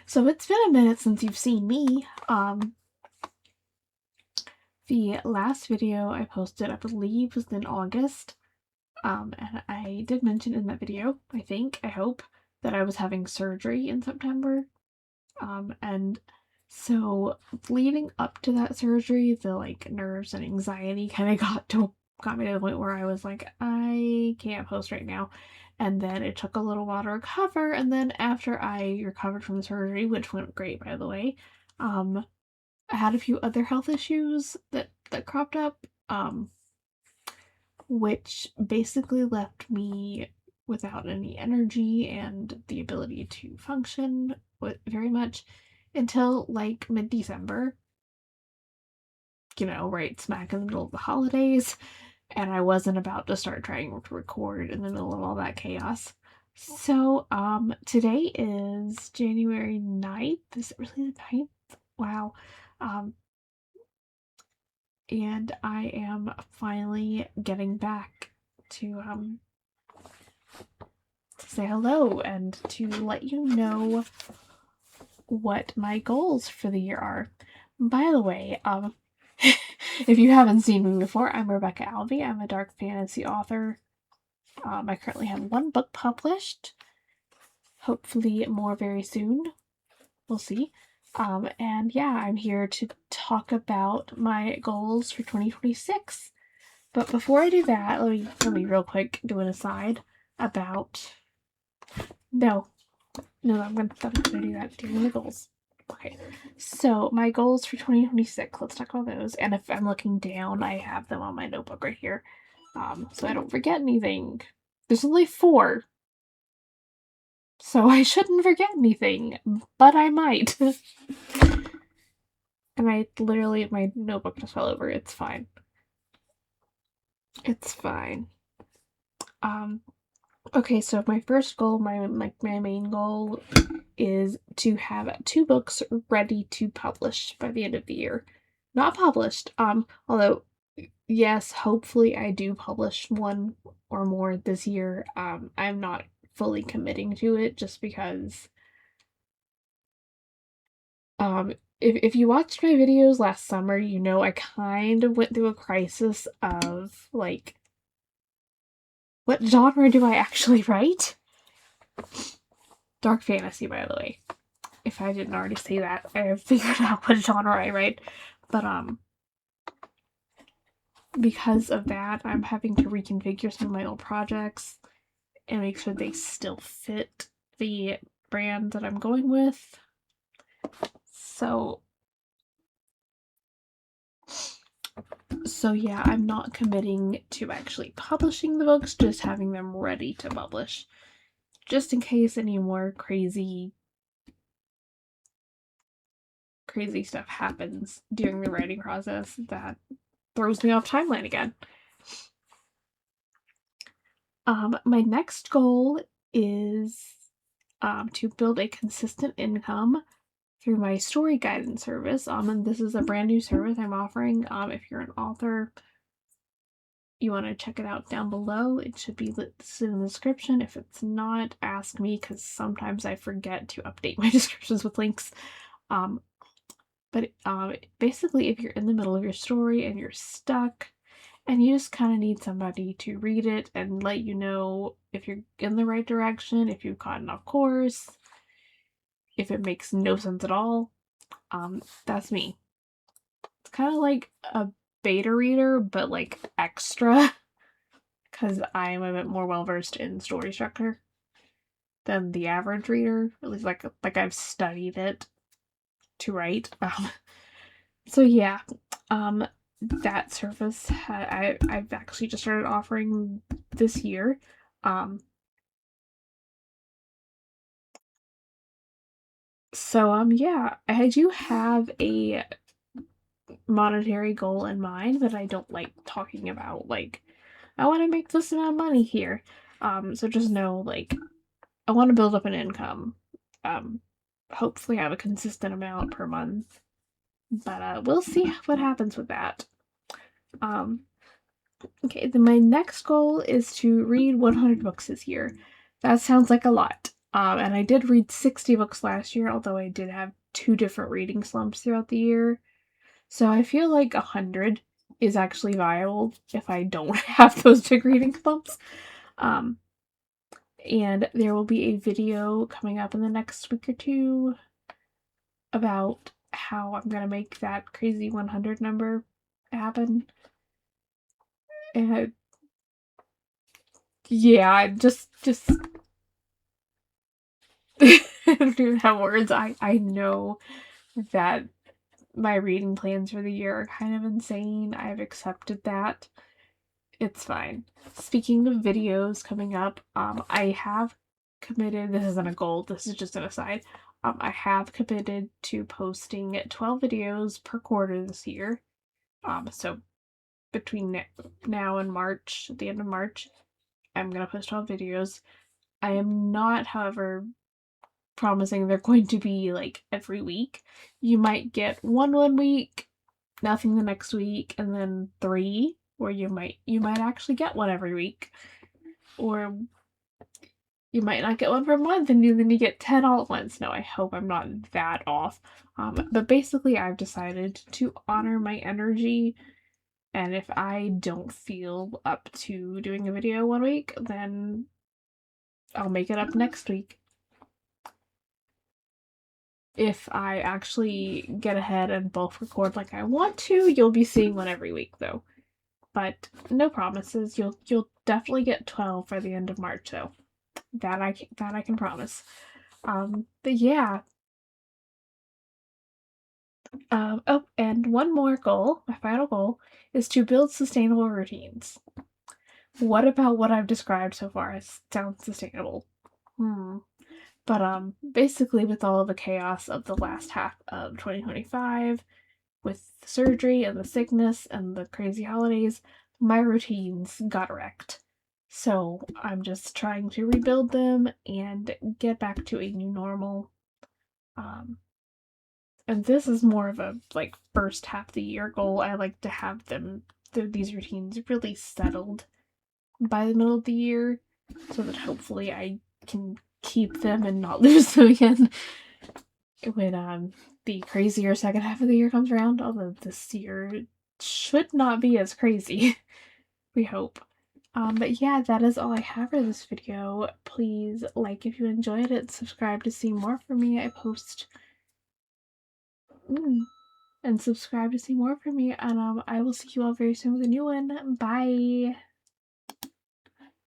So it's been a minute since you've seen me. The last video I posted, I believe, was in August. And I did mention in that video, I hope, that I was having surgery in September. And so leading up to that surgery, the nerves and anxiety kind of got me to the point where I was like, I can't post right now. And then it took a little while to recover, and then after I recovered from the surgery, which went great by the way, I had a few other health issues that cropped up, which basically left me without any energy and the ability to function very much until like mid-December, right smack in the middle of the holidays, and I wasn't about to start trying to record in the middle of all that chaos. So, today is January 9th. Is it really the 9th? Wow. Um, and I am finally getting back to say hello and to let you know what my goals for the year are. By the way, if you haven't seen me before, I'm Rebecca Alvey. I'm a dark fantasy author. I currently have one book published. Hopefully more very soon. We'll see. And yeah, I'm here to talk about my goals for 2026. But before I do that, let me real quick do an aside about. No, I'm gonna do that during the goals. Okay, so my goals for 2026. Let's talk about those. And if I'm looking down, I have them on my notebook right here, so I don't forget anything. There's only 4, so I shouldn't forget anything, but I might. And my notebook just fell over. It's fine. It's fine. Okay, so my first goal, my main goal is to have 2 books ready to publish by the end of the year. Not published, although, yes, hopefully I do publish 1 or more this year. I'm not fully committing to it just because, if you watched my videos last summer, I kind of went through a crisis of, like, what genre do I actually write? Dark fantasy, by the way. If I didn't already say that, I have figured out what genre I write. But, because of that, I'm having to reconfigure some of my old projects and make sure they still fit the brand that I'm going with. So yeah, I'm not committing to actually publishing the books, just having them ready to publish. Just in case any more crazy stuff happens during the writing process that throws me off timeline again. My next goal is to build a consistent income through my story guidance service. And this is a brand new service I'm offering. If you're an author, you want to check it out down below. It should be listed in the description. If it's not, ask me, because sometimes I forget to update my descriptions with links. But basically, if you're in the middle of your story and you're stuck and you just kind of need somebody to read it and let you know if you're in the right direction, if you've gotten off course, if it makes no sense at all, that's me. It's kind of like a beta reader, but like extra, because I'm a bit more well versed in story structure than the average reader. At least like I've studied it to write. So yeah, that service I've actually just started offering this year. So yeah, I do have a monetary goal in mind that I don't like talking about. Like, I want to make this amount of money here. So just know, like, I want to build up an income. Hopefully have a consistent amount per month. But we'll see what happens with that. Okay, then my next goal is to read 100 books this year. That sounds like a lot. And I did read 60 books last year, although I did have 2 different reading slumps throughout the year. So I feel like 100 is actually viable if I don't have those big reading slumps. Um, and there will be a video coming up in the next week or 2 about how I'm gonna make that crazy 100 number happen. And yeah, just I don't even have words. I know that my reading plans for the year are kind of insane. I've accepted that. It's fine. Speaking of videos coming up, I have committed, this isn't a goal, this is just an aside. I have committed to posting 12 videos per quarter this year. So between now and March, at the end of March, I'm gonna post 12 videos. I am not, however, promising they're going to be like every week. You might get one week, nothing the next week, and then 3, or you might actually get one every week. Or you might not get one for a month and then you get 10 all at once. No, I hope I'm not that off. But basically I've decided to honor my energy, and if I don't feel up to doing a video one week, then I'll make it up next week. If I actually get ahead and both record like I want to, you'll be seeing one every week though. But no promises. You'll definitely get 12 by the end of March though. That I can promise. But yeah. Oh, and one more goal, my final goal, is to build sustainable routines. What about what I've described so far sounds sustainable? But basically with all of the chaos of the last half of 2025, with the surgery and the sickness and the crazy holidays, my routines got wrecked. So I'm just trying to rebuild them and get back to a new normal. And this is more of a like first half of the year goal. I like to have these routines really settled by the middle of the year, so that hopefully I can keep them and not lose them again when the crazier second half of the year comes around. Although this year should not be as crazy, we hope. But yeah, that is all I have for this video. Please like if you enjoyed it, subscribe to see more from me. I post. And subscribe to see more from me, and I will see you all very soon with a new one. Bye!